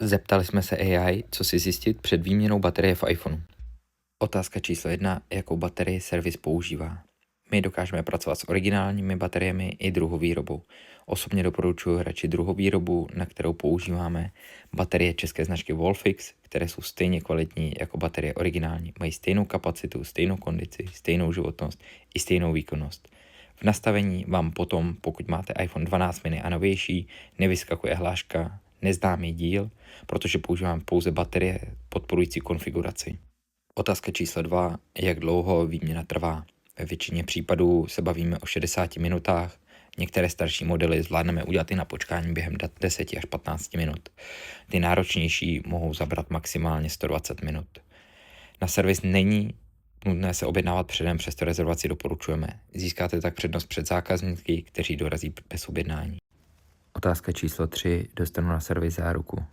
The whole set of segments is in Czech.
Zeptali jsme se AI, co si zjistit před výměnou baterie v iPhoneu. Otázka číslo 1. Jakou baterii servis používá? My dokážeme pracovat s originálními bateriemi i druhou výrobou. Osobně doporučuji radši druhou výrobu, na kterou používáme baterie české značky Wallfix, které jsou stejně kvalitní jako baterie originální. Mají stejnou kapacitu, stejnou kondici, stejnou životnost i stejnou výkonnost. V nastavení vám potom, pokud máte iPhone 12 mini a novější, nevyskakuje hláška neznámý díl, protože používám pouze baterie podporující konfiguraci. Otázka číslo 2. Jak dlouho výměna trvá? Ve většině případů se bavíme o 60 minutách. Některé starší modely zvládneme udělat i na počkání během 10 až 15 minut. Ty náročnější mohou zabrat maximálně 120 minut. Na servis není nutné se objednávat předem, přesto rezervaci doporučujeme. Získáte tak přednost před zákazníky, kteří dorazí bez objednání. Otázka číslo 3. Dostanu na servis záruku?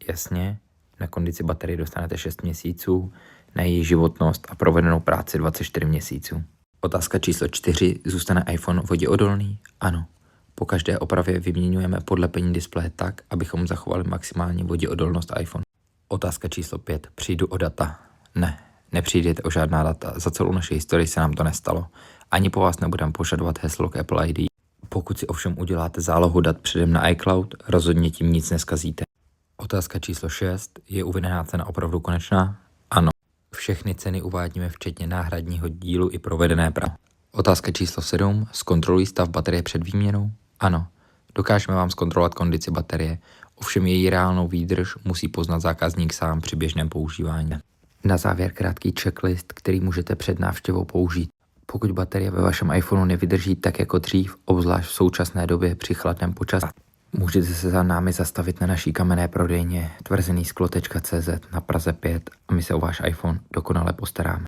Jasně, na kondici baterie dostanete 6 měsíců, na její životnost a provedenou práci 24 měsíců. Otázka číslo 4. Zůstane iPhone voděodolný? Ano. Po každé opravě vyměňujeme podlepení displeje tak, abychom zachovali maximální voděodolnost iPhone. Otázka číslo 5. Přijdu o data? Ne, nepřijdete o žádná data. Za celou naši historii se nám to nestalo. Ani po vás nebudeme požadovat heslo k Apple ID. Pokud si ovšem uděláte zálohu dat předem na iCloud, rozhodně tím nic neskazíte. Otázka číslo 6. Je uvedená cena opravdu konečná? Ano. Všechny ceny uvádíme včetně náhradního dílu i provedené práce. Otázka číslo 7. Zkontrolují stav baterie před výměnou? Ano. Dokážeme vám zkontrolovat kondici baterie, ovšem její reálnou výdrž musí poznat zákazník sám při běžném používání. Na závěr krátký checklist, který můžete před návštěvou použít. Pokud baterie ve vašem iPhoneu nevydrží tak jako dřív, obzvlášť v současné době při chladném počasí, můžete se za námi zastavit na naší kamenné prodejně tvrzený sklo.cz na Praze 5 a my se o váš iPhone dokonale postaráme.